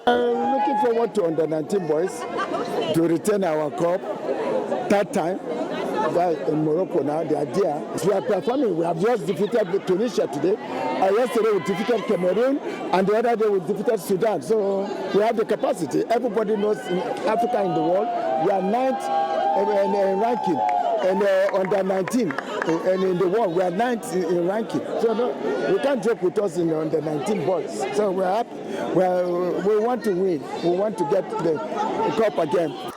I'm looking forward to under-19 boys to return our cup. Third time in Morocco now. The idea is we are performing. We have just defeated Tunisia today. Yesterday we defeated Cameroon, and the other day we defeated Sudan. So we have the capacity. Everybody knows in Africa, in the world, we are ninth in ranking, and under 19, and in the world we are ninth in ranking. So no, we can't joke with us in under 19 boys. So we're happy. We want to win. We want to get the cup again.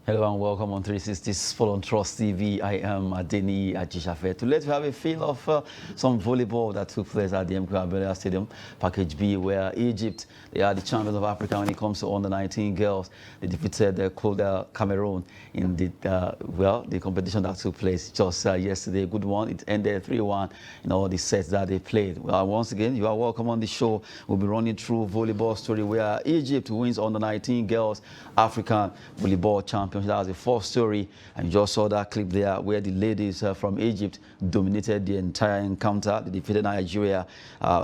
Hello and welcome on 360 Sport on Trust TV. I am Adeni Ajishafe. To let you have a feel of some volleyball that took place at the MK Abiola Stadium, Package B, where Egypt, they are the champions of Africa when it comes to under-19 girls. They defeated Cameroon in the competition that took place just yesterday. Good one. It ended 3-1 in all the sets that they played. Well, once again, you are welcome on the show. We'll be running through volleyball story where Egypt wins under-19 girls African volleyball champion. That was the fourth story, and you just saw that clip there where the ladies from Egypt dominated the entire encounter. They defeated Nigeria.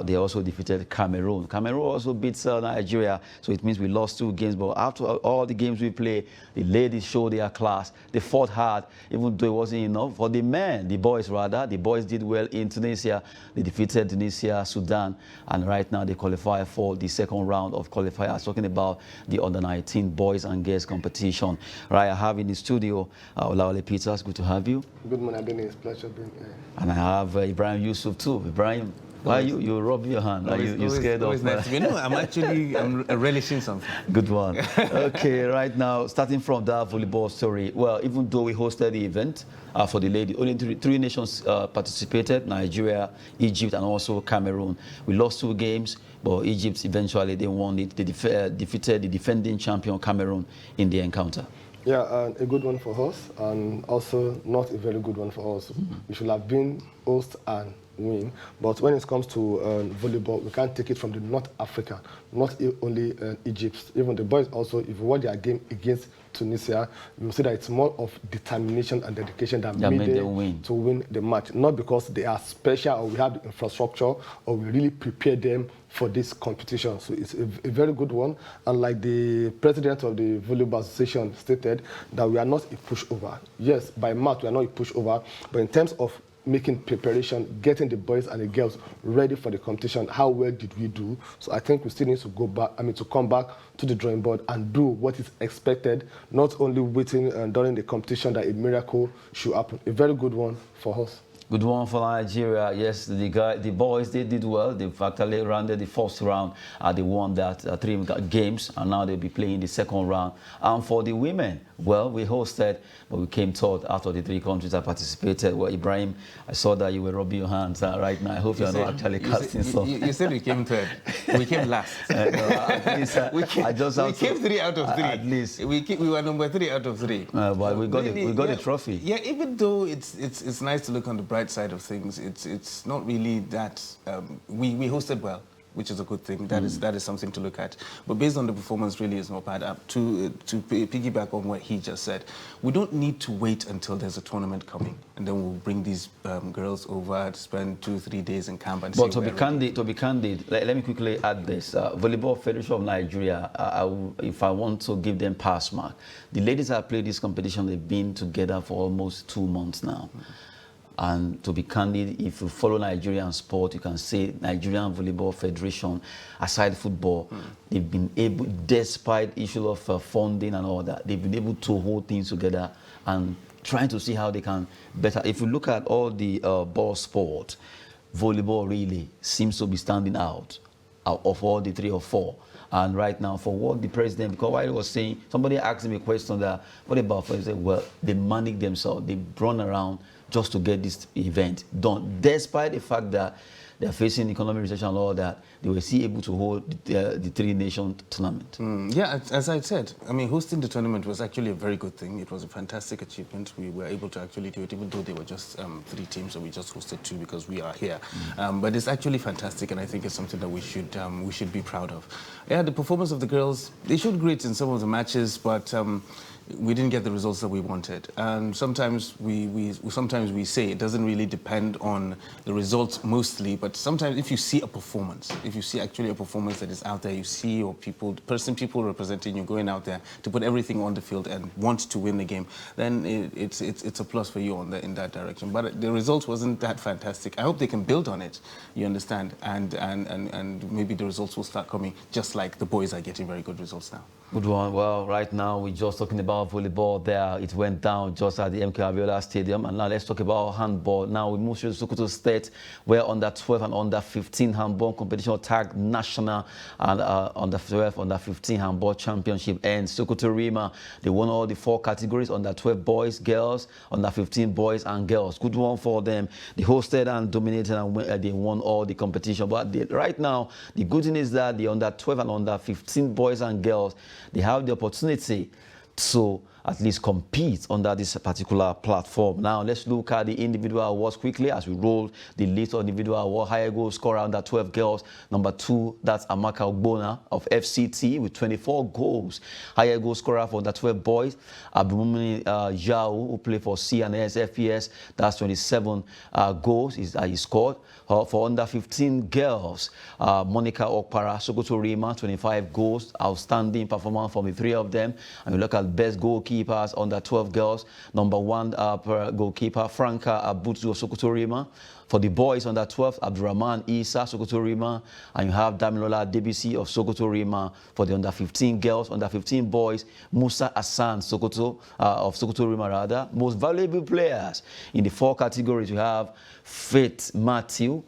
They also defeated Cameroon. Cameroon also beats Nigeria, so it means we lost 2 games. But after all the games we play, the ladies showed their class. They fought hard, even though it wasn't enough. For the men, the boys rather, the boys did well in Tunisia. They defeated Tunisia, Sudan, and right now they qualify for the second round of qualifiers. Talking about the under-19 boys and girls competition. Right, I have in the studio Wale Peters. Good to have you. Good morning, Adeni. It's a pleasure being here. And I have Ibrahim Yusuf too. Ibrahim, why you rub your hand? Are you scared of? Nice. No, I'm relishing something. Good one. Okay, right now, starting from that volleyball story. Well, even though we hosted the event for the ladies, only three nations participated: Nigeria, Egypt, and also Cameroon. We lost 2 games, but Egypt eventually they won it. They defeated the defending champion Cameroon in the encounter. Yeah, a good one for us, and also not a very good one for us. We should have been host and win, but when it comes to volleyball, we can't take it from the North Africa, not only Egypt. Even the boys also, if you watch their game against Tunisia, you will see that it's more of determination and dedication that made them to win the match. Not because they are special or we have the infrastructure or we really prepare them for this competition. So it's a very good one. And like the president of the Volleyball Association stated, that we are not a pushover. Yes, by math, we are not a pushover, but in terms of making preparation, getting the boys and the girls ready for the competition, how well did we do? So I think we still need to go back, to come back to the drawing board and do what is expected, not only waiting during the competition that a miracle should happen. A very good one for us. Good one for Nigeria. Yes, the boys, they did well. They've actually rounded the first round. They won that 3 games, and now they'll be playing the second round. And for the women, well, we hosted, but we came third out of the 3 countries that participated. Well, Ibrahim, I saw that you were rubbing your hands right now. I hope you're not actually casting stuff. You said we came third. We came last. No, at least, we came 3 out of 3. At least. We were number 3 out of 3. But we got the trophy. Yeah, even though it's nice to look on the bright side of things, it's not really that. We hosted well, which is a good thing. That is something to look at. But based on the performance, really is not bad. To piggyback on what he just said, we don't need to wait until there's a tournament coming, and then we'll bring these girls over to spend 2-3 days in camp and. But to be candid, let me quickly add this: Volleyball Federation of Nigeria. If I want to give them pass mark, the ladies that played this competition, they've been together for almost 2 months now. And to be candid, if you follow Nigerian sport, you can say Nigerian Volleyball Federation, aside football, they've been able, despite issue of funding and all that, they've been able to hold things together and trying to see how they can better. If you look at all the ball sport, volleyball really seems to be standing out. of all the 3 or 4. And right now, for what the president, because while he was saying, somebody asked me a question that, what about, for example, well, they manage themselves, they run around just to get this event done, despite the fact that they're facing economic recession and all that, they were still able to hold the 3-nation tournament. Yeah, as I said, I mean, hosting the tournament was actually a very good thing. It was a fantastic achievement. We were able to actually do it, even though they were just 3 teams, so we just hosted 2 because we are here. But it's actually fantastic, and I think it's something that we should be proud of. Yeah, the performance of the girls, they showed great in some of the matches, but we didn't get the results that we wanted. And sometimes we say it doesn't really depend on the results mostly, but sometimes if you see a performance, if you see actually a performance that is out there, you see your people representing you going out there to put everything on the field and want to win the game, then it's a plus for you in that direction. But the result wasn't that fantastic. I hope they can build on it, you understand, and maybe the results will start coming, just like the boys are getting very good results now. Good one. Well, right now we're just talking about volleyball there. It went down just at the MK Abiola Stadium. And now let's talk about handball. Now we move to Sokoto State, where under 12 and under 15 handball competition tagged national and under 12, under 15 handball championship. And Sokoto Rima, they won all the 4 categories: under 12 boys, girls, under 15 boys and girls. Good one for them. They hosted and dominated, and they won all the competition. But right now, the good thing is that the under 12 and under 15 boys and girls, they have the opportunity to at least compete under this particular platform. Now, let's look at the individual awards quickly as we roll the list of individual award. Higher goal scorer under 12 girls, number 2, that's Amaka Ogbona of FCT with 24 goals. Higher goal scorer for under 12 boys, Abumuni Yao, who played for CNS FPS, that's 27 goals he scored. For under 15 girls, Monica Okpara, Sokoto Rima, 25 goals, outstanding performance from the 3 of them. And we look at best goalkeepers under 12 girls, number 1 goalkeeper, Franca Abutu of Sokoto Rima. For the boys under 12, Abdurrahman Isa, Sokoto Rima, and you have Damilola Debisi of Sokoto Rima. For the under 15 girls, under 15 boys, Musa Hassan Sokoto of Sokoto Rima rather. Most valuable players in the 4 categories, you have Faith Matthew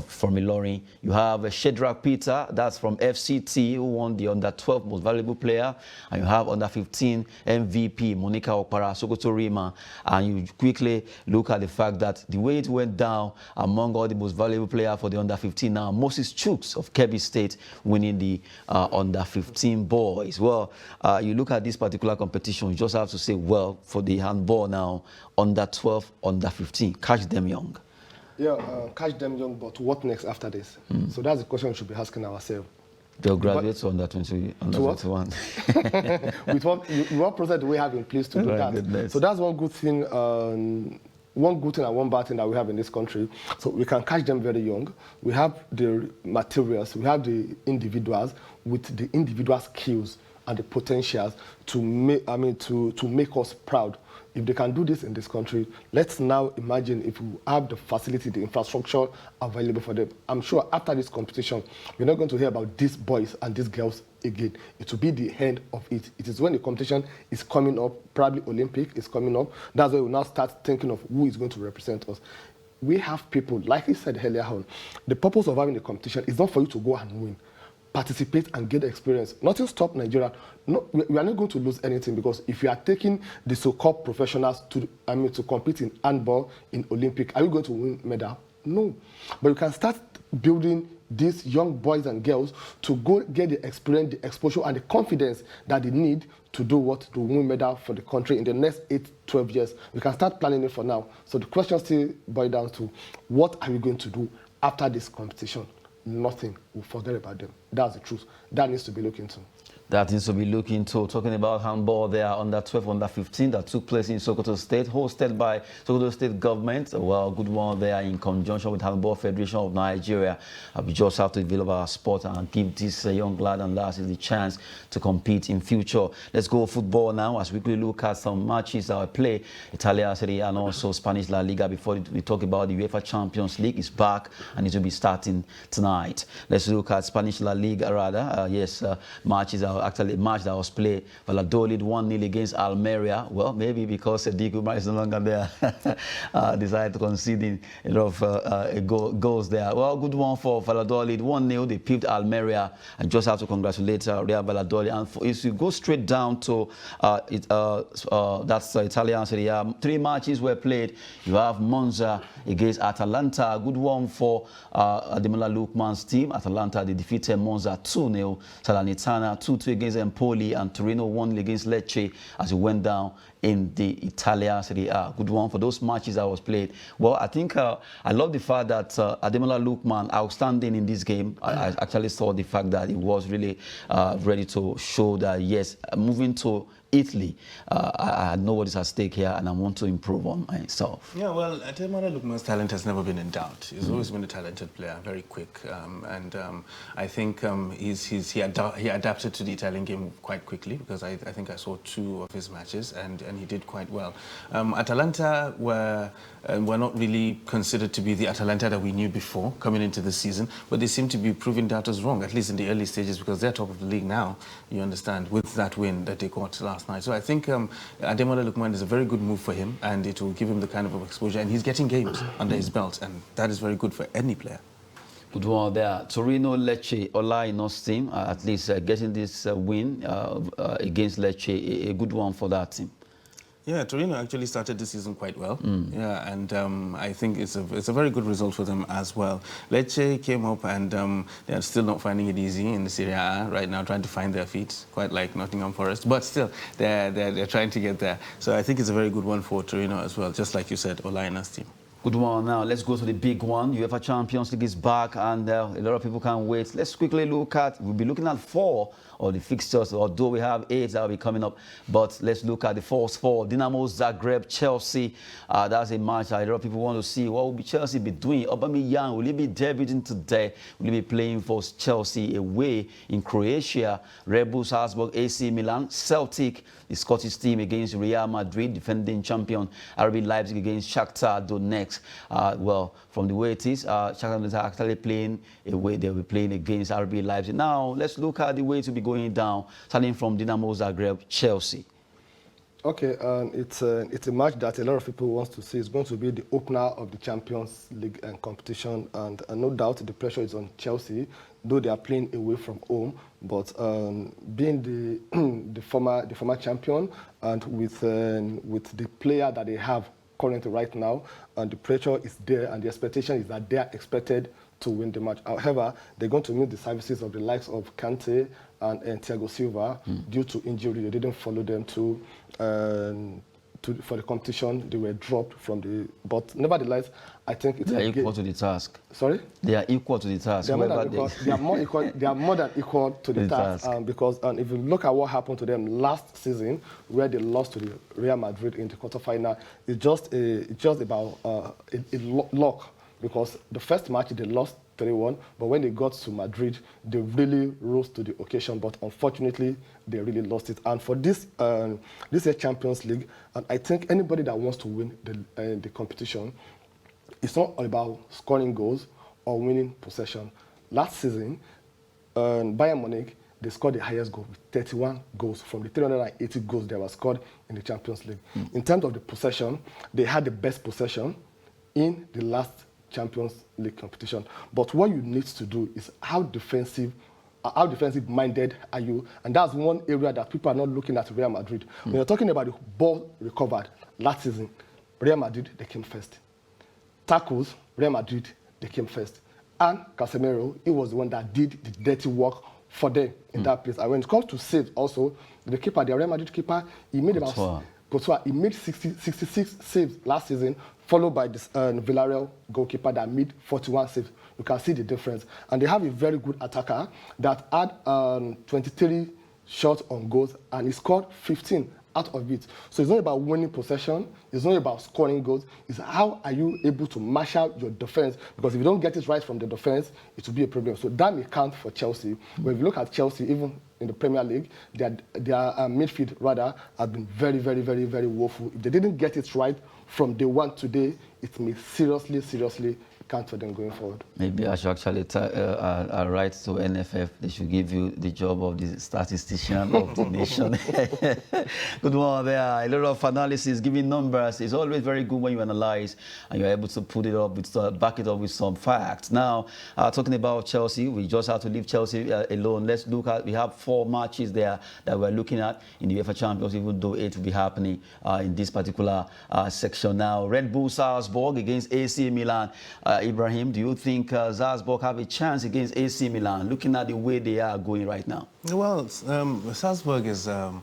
from Ilorin. You have Shedrack Peter, that's from FCT, who won the under 12 most valuable player. And you have under 15 MVP, Monica Okpara, Sokoto Rima. And you quickly look at the fact that the way it went down among all the most valuable players for the under 15 now, Moses Chooks of Kebbi State winning the under 15 boys. Well, you look at this particular competition, you just have to say, well, for the handball now, under 12, under 15, catch them young. Yeah, catch them young, but what next after this? So that's the question we should be asking ourselves. They'll graduate to under 20, under 21. With what process do we have in place to do that? Goodness. So that's one good thing. One good thing and one bad thing that we have in this country. So we can catch them very young. We have the materials, we have the individuals with the individual skills and the potentials to make us proud. If they can do this in this country, let's now imagine if we have the facility, the infrastructure available for them. I'm sure after this competition, we're not going to hear about these boys and these girls again. It will be the end of it. It is when the competition is coming up, probably Olympic is coming up, that's when we'll now start thinking of who is going to represent us. We have people, like I said earlier on, the purpose of having a competition is not for you to go and win. Participate and get experience. Nothing stop Nigeria. No, we are not going to lose anything, because if you are taking the so-called professionals to compete in handball, in Olympic, are you going to win medal? No. But you can start building these young boys and girls to go get the experience, the exposure, and the confidence that they need to do what? To win medal for the country in the next 8-12 years. We can start planning it for now. So the question still boils down to, what are we going to do after this competition? Nothing. We'll forget about them. That's the truth. That needs to be looked into. That needs to be looked into. Talking about handball, there under 12, under 15 that took place in Sokoto State, hosted by Sokoto State government. Well, good one there in conjunction with Handball Federation of Nigeria. We just have to develop our sport and give this young lad and lasses the chance to compete in future. Let's go football now as we quickly look at some matches that we play. Italia Serie A and also Spanish La Liga. Before we talk about the UEFA Champions League, is back and it will be starting tonight. Let's look at Spanish La Liga rather. Matches are actually a match that was played. Valladolid 1-0 against Almeria. Well, maybe because Diego Mar is no longer there, decided to concede a lot of goals there. Well, good one for Valladolid. 1-0, they pipped Almeria. I just have to congratulate Real Valladolid. And if you go straight down to that's Italian Serie A, 3 matches were played. You have Monza against Atalanta. Good one for Ademola Lookman's team. Atalanta, they defeated Monza 2-0. Salernitana 2-2 against Empoli, and Torino 1-0 against Lecce as it went down in the Italian Serie A. Good one for those matches that was played. Well, I think I love the fact that Ademola Lookman, outstanding in this game. I actually saw the fact that he was really ready to show that, yes, moving to Italy, I know what is at stake here, and I want to improve on myself. Yeah, well, Ademola Lookman's talent has never been in doubt. He's always been a talented player, very quick, and I think he adapted to the Italian game quite quickly, because I think I saw 2 of his matches, and he did quite well. Atalanta were not really considered to be the Atalanta that we knew before coming into the season, but they seem to be proving doubters wrong, at least in the early stages, because they're top of the league now, you understand, with that win that they got last night. So I think Ademola Lookman is a very good move for him, and it will give him the kind of exposure, and he's getting games under his belt, and that is very good for any player. Good one there. Torino, Lecce, Ola Ino's team, at least getting this win against Lecce, a good one for that team. Yeah, Torino actually started the season quite well. Yeah, and I think it's a very good result for them as well. Lecce came up, and they're still not finding it easy in the Serie A right now, trying to find their feet, quite like Nottingham Forest. But still, they're trying to get there. So I think it's a very good one for Torino as well, just like you said, Ola Ino's team. Good one. Now, let's go to the big one. UEFA Champions League is back, and a lot of people can't wait. Let's quickly look at, we'll be looking at 4 of the fixtures, although we have 8 that will be coming up. But let's look at the first 4. Dinamo, Zagreb, Chelsea. That's a match that a lot of people want to see. What will be Chelsea be doing? Aubameyang, will he be debuting today? Will he be playing for Chelsea away in Croatia? Red Bull Salzburg, AC Milan, Celtic, the Scottish team against Real Madrid, defending champion. RB Leipzig against Shakhtar Donetsk. Well, from the way it is, Shakhtar Donetsk are actually playing away. They'll be playing against RB Leipzig. Now, let's look at the way to be going down, starting from Dinamo Zagreb, Chelsea. Okay, it's a match that a lot of people want to see. It's going to be the opener of the Champions League competition, and no doubt the pressure is on Chelsea, though they are playing away from home. But being the former champion, and with the player that they have currently right now, and the pressure is there, and the expectation is that they are expected to win the match. However, they're going to need the services of the likes of Kante and Thiago Silva due to injury. They didn't follow them for the competition. They were dropped from the. But nevertheless, I think it's equal to the task. Sorry? They are equal to the task. They are more equal. They are more than equal to the task. Because if you look at what happened to them last season, where they lost to the Real Madrid in the quarterfinal, it's just about luck. Because the first match they lost 3-1, but when they got to Madrid, they really rose to the occasion. But unfortunately, they really lost it. And for this year Champions League, and I think anybody that wants to win the competition, it's not all about scoring goals or winning possession. Last season, Bayern Munich, they scored the highest goal with 31 goals from the 380 goals that were scored in the Champions League. In terms of the possession, they had the best possession in the last Champions League competition. But what you need to do is how defensive minded are you? And that's one area that people are not looking at Real Madrid. When you're talking about the ball recovered last season, Real Madrid, they came first. Tackles, Real Madrid, they came first. And Casemiro, he was the one that did the dirty work for them in that place. And when it comes to saves also, the Real Madrid keeper, he made about he made 66 saves last season, followed by this Villarreal goalkeeper that made 41 saves. You can see the difference. And they have a very good attacker that had 23 shots on goals, and he scored 15 out of it. So it's not about winning possession, it's not about scoring goals, it's how are you able to marshal your defense, because if you don't get it right from the defense, it will be a problem. So that may count for Chelsea. When you look at Chelsea, even in the Premier League, their midfield rather have been very, very, very, very woeful. If they didn't get it right from day one today, it may seriously count for them going forward. Maybe I should actually write to NFF. They should give you the job of the statistician of the nation. Good one there. A lot of analysis, giving numbers. It's always very good when you analyze and you're able to put it up with, back it up with some facts. Now, talking about Chelsea, we just have to leave Chelsea alone. Let's look at, we have 4 matches there that we're looking at in the UEFA Champions, even though 8 will be happening in this particular section now. Red Bull Salzburg against AC Milan. Ibrahim, do you think Salzburg have a chance against AC Milan, looking at the way they are going right now? Well, Salzburg is the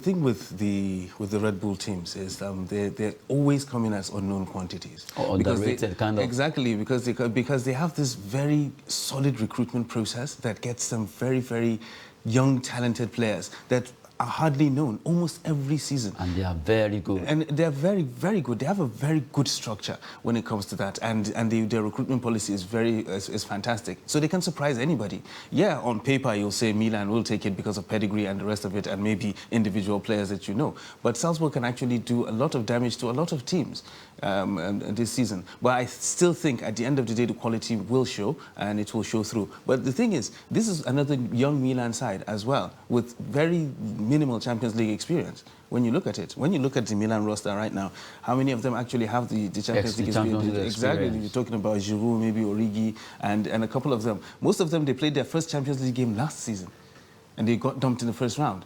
thing with the Red Bull teams is they're always coming as unknown quantities. Or underrated, kind of. Exactly, because they have this very solid recruitment process that gets them very, very young, talented players that are hardly known almost every season. And they are very good. And they're very, very good. They have a very good structure when it comes to that. And their recruitment policy is fantastic. So they can surprise anybody. Yeah, on paper, you'll say Milan will take it because of pedigree and the rest of it, and maybe individual players that you know. But Salzburg can actually do a lot of damage to a lot of teams this season. But I still think at the end of the day, the quality will show, and it will show through. But the thing is, this is another young Milan side as well, with very minimal Champions League experience. When you look at it, when you look at the Milan roster right now, how many of them actually have the Champions League experience? Exactly. You're talking about Giroud, maybe Origi, and a couple of them. Most of them, they played their first Champions League game last season, and they got dumped in the first round.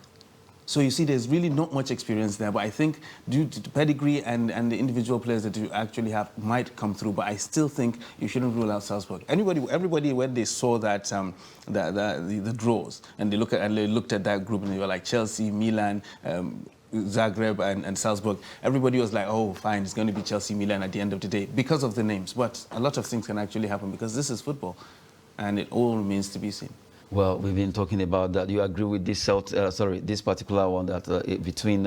So you see, there's really not much experience there, but I think due to the pedigree and the individual players that you actually have might come through. But I still think you shouldn't rule out Salzburg. Everybody, when they saw that the draws and they looked at that group and they were like Chelsea, Milan, Zagreb and Salzburg, everybody was like, oh, fine, it's going to be Chelsea, Milan at the end of the day because of the names. But a lot of things can actually happen because this is football, and it all remains to be seen. Well, we've been talking about that. You agree with this this particular one that between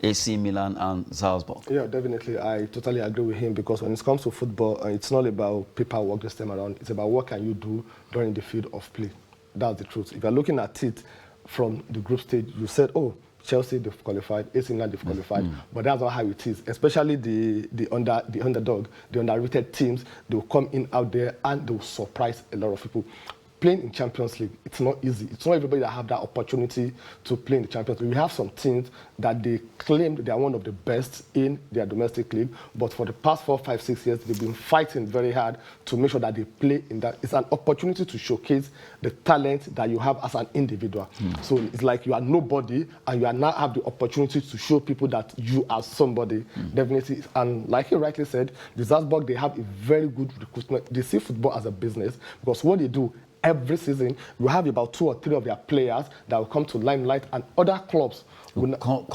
AC Milan and Salzburg? Yeah, definitely. I totally agree with him because when it comes to football, it's not about paperwork this time around. It's about what can you do during the field of play. That's the truth. If you're looking at it from the group stage, you said, oh, Chelsea, they've qualified, AC Milan, they've qualified. But that's not how it is. Especially the underdog, the underrated teams, they'll come in out there and they'll surprise a lot of people. Playing in Champions League, it's not easy. It's not everybody that have that opportunity to play in the Champions League. We have some teams that they claim they are one of the best in their domestic league, but for the past 4, 5, 6 years, they've been fighting very hard to make sure that they play in that. It's an opportunity to showcase the talent that you have as an individual. So it's like you are nobody, and you are now have the opportunity to show people that you are somebody. Definitely. And like he rightly said, the Salzburg, they have a very good recruitment. They see football as a business because what they do, every season, you have about 2 or 3 of their players that will come to limelight, and other clubs will come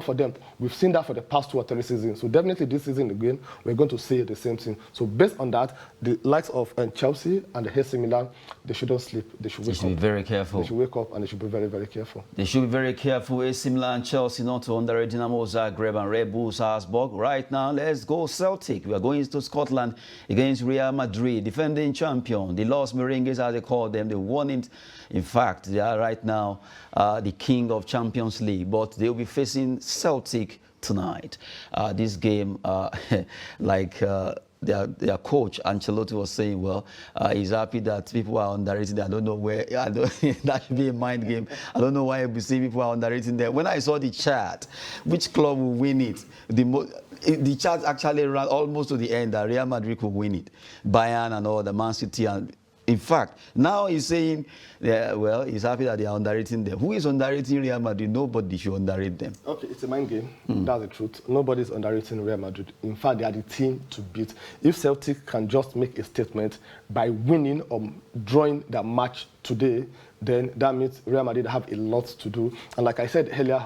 for them. We've seen that for the past 2 or 3 seasons. So definitely this season again, we're going to see the same thing. So based on that, the likes of Chelsea and the AC Milan, they shouldn't sleep. They should wake up. Be very careful. They should wake up and they should be very, very careful. They should be very careful. AC Milan, Chelsea, not to underrate Dinamo, Zagreb, and Red Bull Salzburg. Right now, let's go Celtic. We are going to Scotland against Real Madrid, defending champion. The Los Merengues, as they call them, they won it. In fact, they are right now the king of Champions League, but they'll be facing Celtic tonight. This game, their coach, Ancelotti, was saying, well, he's happy that people are underrating them. I don't know where, that should be a mind game. I don't know why we see people are underrating them. When I saw the chart, which club will win it, the chart actually ran almost to the end that Real Madrid could win it. Bayern and all, the Man City and... In fact, now he's saying, well, he's happy that they are underrating them. Who is underrating Real Madrid? Nobody should underrate them. Okay, it's a mind game. That's the truth. Nobody's underrating Real Madrid. In fact, they are the team to beat. If Celtic can just make a statement by winning or drawing their match today, then that means Real Madrid have a lot to do. And like I said earlier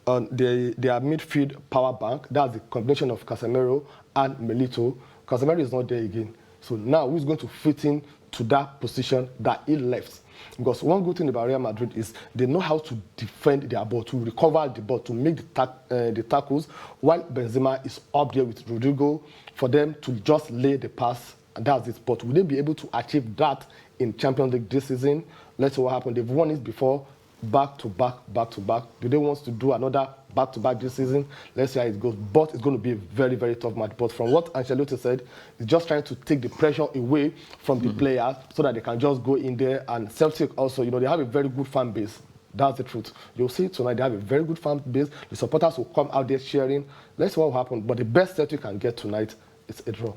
on, their midfield power bank, that's the combination of Casemiro and Milito. Casemiro is not there again. So now who's going to fit in to that position that he left? Because one good thing about Real Madrid is they know how to defend their ball, to recover the ball, to make the tackles, while Benzema is up there with Rodrigo for them to just lay the pass, and that's it. But will they be able to achieve that in Champions League this season? Let's see what happens. They've won it before. back-to-back. Do they want to do another back-to-back this season? Let's see how it goes. But it's going to be a very, very tough match. But from what Ancelotti said, he's just trying to take the pressure away from the players so that they can just go in there. And Celtic also, they have a very good fan base. That's the truth. You'll see tonight they have a very good fan base. The supporters will come out there cheering. Let's see what will happen. But the best Celtic can get tonight is a draw.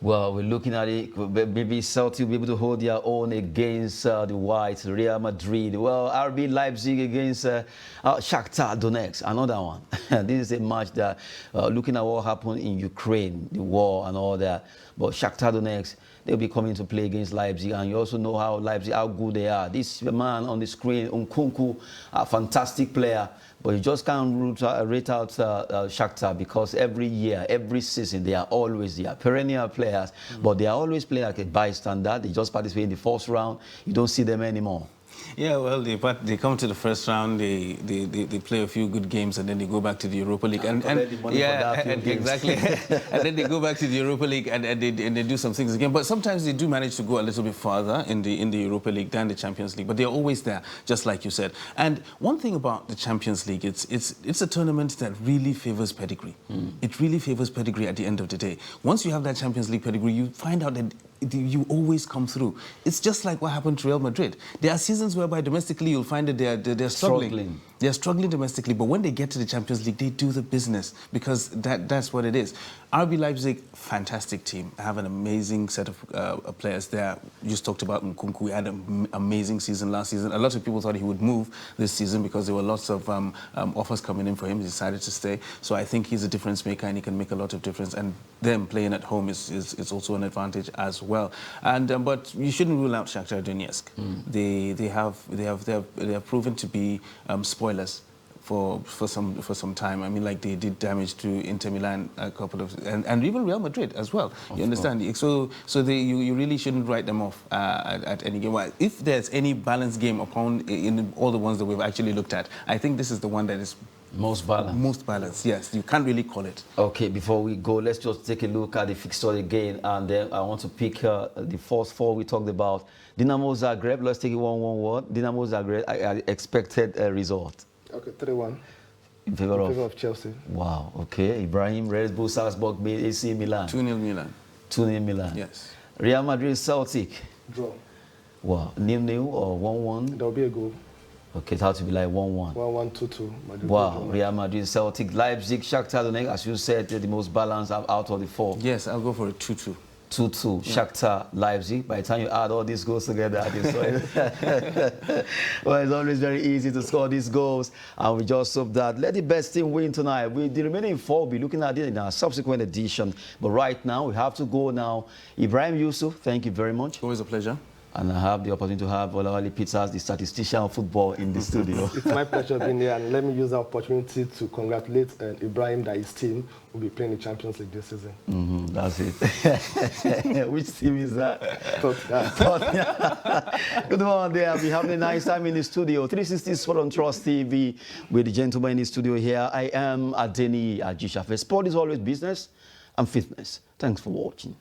Well, we're looking at it. Maybe Celtic will be able to hold their own against the Whites, Real Madrid. Well, RB Leipzig against Shakhtar Donetsk, another one. This is a match that, looking at what happened in Ukraine, the war and all that. But Shakhtar Donetsk, they'll be coming to play against Leipzig, and you also know how Leipzig, how good they are. This man on the screen, Nkunku, a fantastic player. But you just can't rate out Shakhtar because every year, every season, they are always there. Perennial players, but they are always playing like a bystander. They just participate in the first round. You don't see them anymore. Yeah, well, they come to the first round, they play a few good games, and then they go back to the Europa League. And exactly. And then they go back to the Europa League and they do some things again. But sometimes they do manage to go a little bit farther in the Europa League than the Champions League. But they're always there, just like you said. And one thing about the Champions League, it's a tournament that really favors pedigree. It really favors pedigree at the end of the day. Once you have that Champions League pedigree, you find out that you always come through. It's just like what happened to Real Madrid. There are seasons whereby domestically you'll find that they're struggling. They're struggling domestically, but when they get to the Champions League, they do the business because that's what it is. RB Leipzig, fantastic team. I have an amazing set of players there. You just talked about Nkunku. He had an amazing season last season. A lot of people thought he would move this season because there were lots of offers coming in for him. He decided to stay. So I think he's a difference maker and he can make a lot of difference. And them playing at home is also an advantage as well. And but you shouldn't rule out Shakhtar Donetsk. They have proven to be spoilers for some time. I mean, like they did damage to Inter Milan a couple of, and even Real Madrid as well. You understand? So you really shouldn't write them off at any game. Well, if there's any balanced game in all the ones that we've actually looked at, I think this is the one that is most balanced. Most balanced, yes. You can't really call it. Okay, before we go, let's just take a look at the fixture again, and then I want to pick the first four we talked about. Dinamo Zagreb, let's take it one word. Dinamo Zagreb, I expected a result. Okay, 3-1. In favor of Chelsea. Wow, okay. Ibrahim, Red Bull Salzburg made AC Milan. 2-0 Milan. 2-0 Milan. Yes. Real Madrid Celtic. Draw. Wow, 0-0 or 1-1? There'll be a goal. Okay, it has to be like 1-1. 1-1, 2-2. Wow, Real Madrid Celtic, Leipzig, Shakhtar Donetsk, as you said, the most balanced out of the four. Yes, I'll go for a 2-2. 2-2, yeah. Shakhtar, Leipzig. By the time you add all these goals together, well, it's always very easy to score these goals. And we just hope that let the best team win tonight. The remaining four will be looking at it in our subsequent edition. But right now, we have to go now. Ibrahim Yusuf, thank you very much. Always a pleasure. And I have the opportunity to have Wale Peters, the statistician of football, in the studio. It's my pleasure being here, and let me use the opportunity to congratulate Ibrahim that his team will be playing the Champions League this season. That's it. Which team is that? Good morning there. We have a nice time in the studio. 360 Sport on Trust TV with the gentleman in the studio here. I am Adeni Ajishafe. Sport is always business and fitness. Thanks for watching.